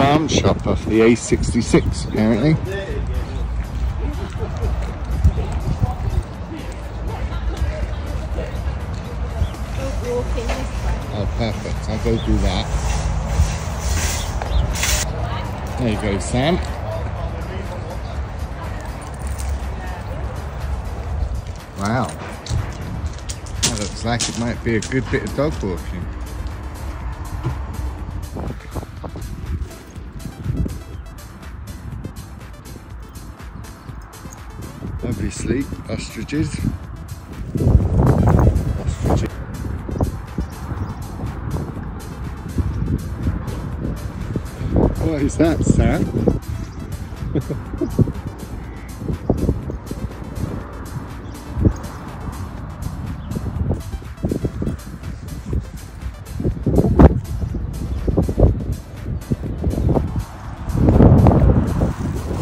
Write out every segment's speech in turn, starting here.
farm shop off the A66 apparently. Oh perfect, I'll go do that. There you go, Sam. Wow. That looks like it might be a good bit of dog walking. Obviously, ostriches. What is that, Sam?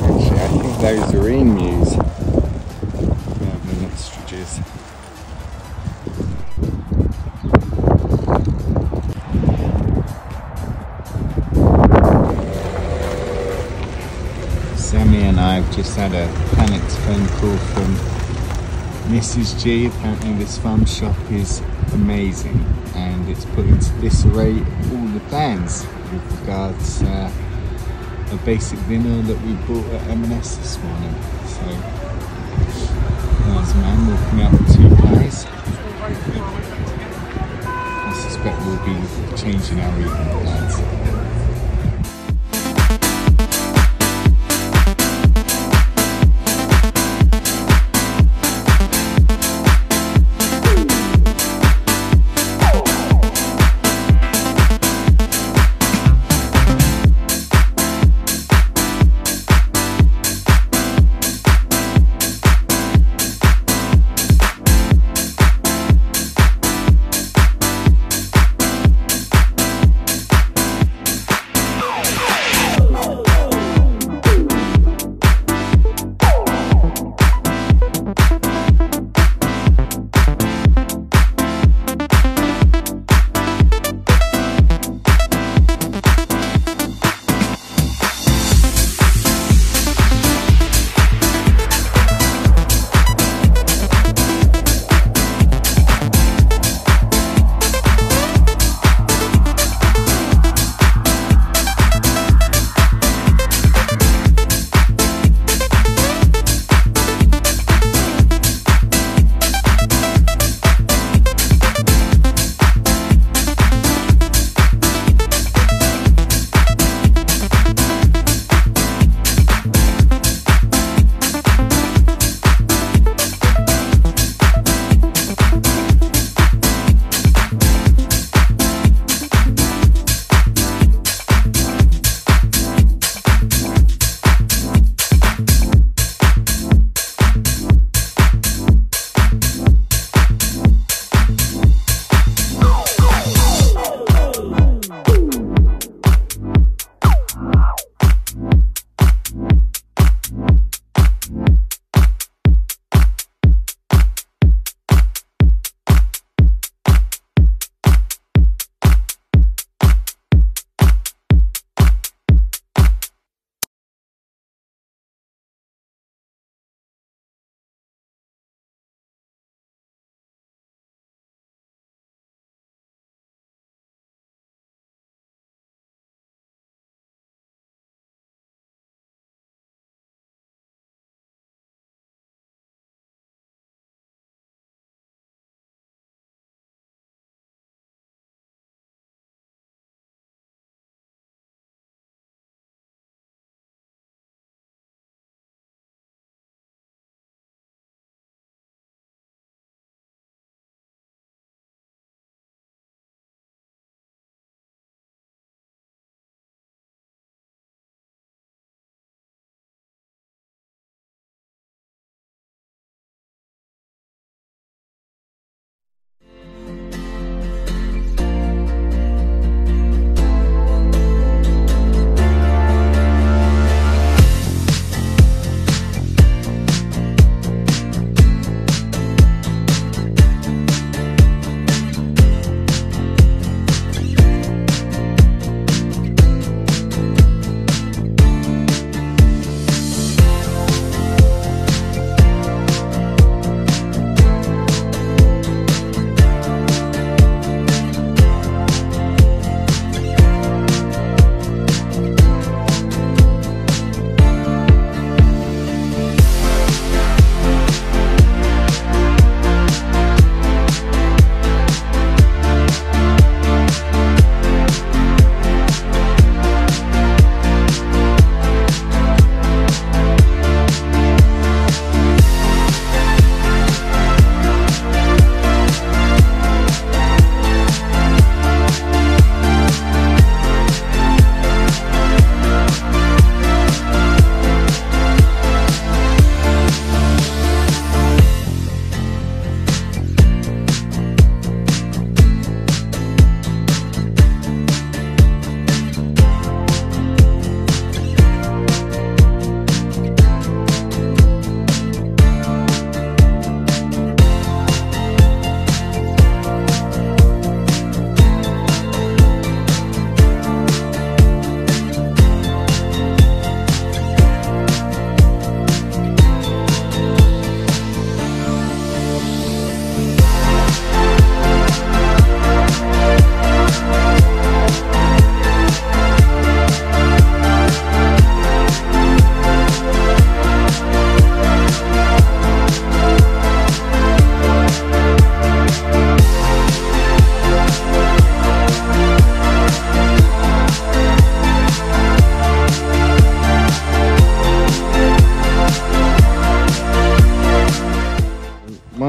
Actually, I think those are emus rather than ostriches. Sammy and I have just had a panicked phone call from Mrs. G. Apparently this farm shop is amazing and it's put into disarray all the plans with regards a basic dinner that we bought at M&S this morning. So there's a man walking out with 2 pies. I suspect we'll be changing our evening plans.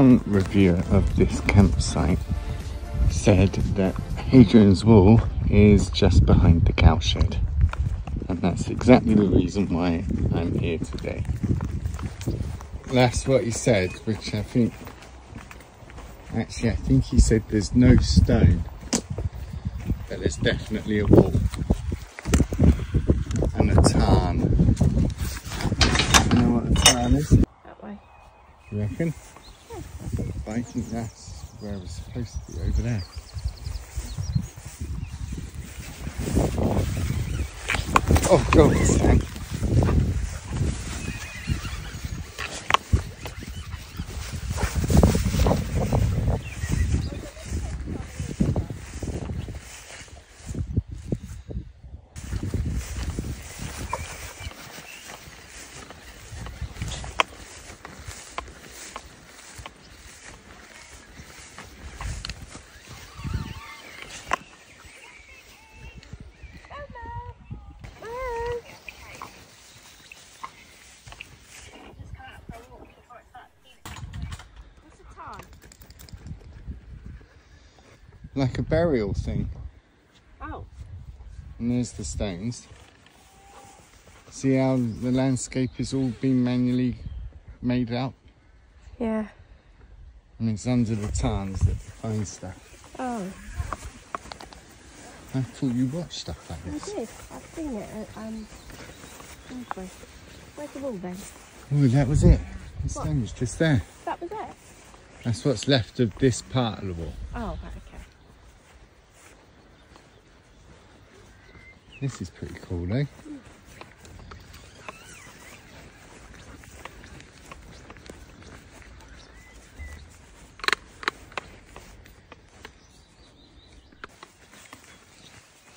one reviewer of this campsite said that Hadrian's Wall is just behind the cowshed, and that's exactly the reason why I'm here today. That's what he said, which I think, actually I think he said there's no stone, but there's definitely a wall and a tarn. You know what a tarn is? That way. You reckon? Yeah. But I think that's where it was supposed to be, over there. Oh God, Sam. Like a burial thing. Oh. And there's the stones. See how the landscape is all been manually made up? Yeah. And it's under the tarns that they find stuff. Oh. I thought you watched stuff like this. I did. I've seen it at where's the wall then? Oh, that was it. The stone was just there. That was it? That's what's left of this part of the wall. Oh, right, okay. This is pretty cool, though.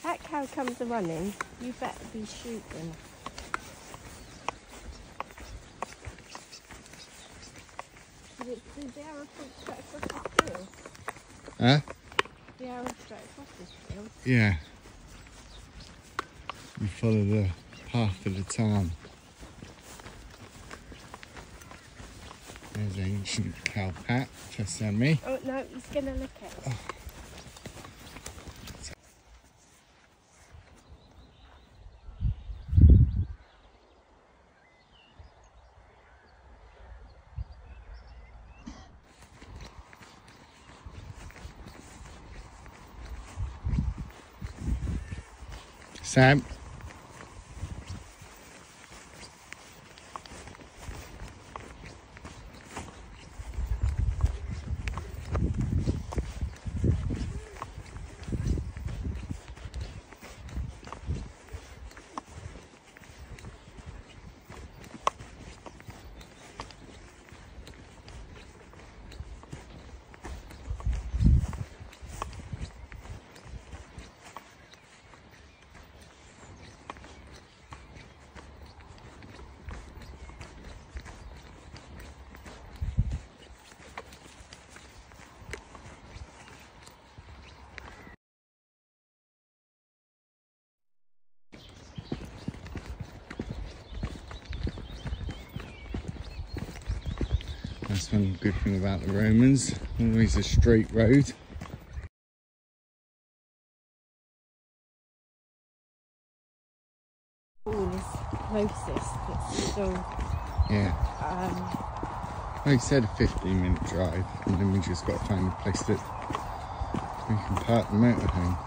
That cow comes a running, you better be shooting. Did the arrow straight across this field? Huh? The arrow straight across this field? Yeah. You follow the path of the tarn. There's ancient cow pat, just on me. Oh no, he's gonna lick it. Oh. Sam. That's one good thing about the Romans, always a straight road. All is closest, but still. Yeah. Like I said, a 15-minute drive, and then we just got to find a place that we can park the motorhome.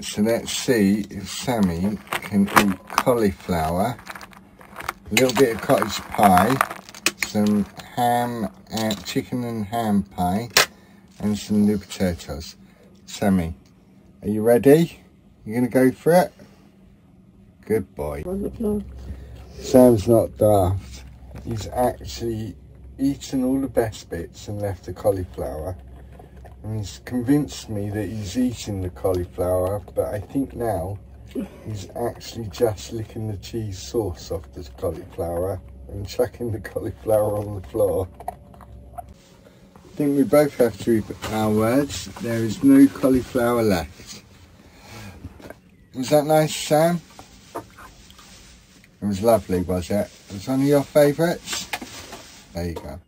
So let's see if Sammy can eat cauliflower, a little bit of cottage pie, some ham and chicken and ham pie, and some new potatoes. Sammy, are you ready? You gonna go for it? Good boy. Sam's not daft. He's actually eaten all the best bits and left the cauliflower. And he's convinced me that he's eating the cauliflower, but I think now he's actually just licking the cheese sauce off the cauliflower and chucking the cauliflower on the floor. I think we both have to eat our words. There is no cauliflower left. Was that nice, Sam? It was lovely, was it? It was one of your favourites? There you go.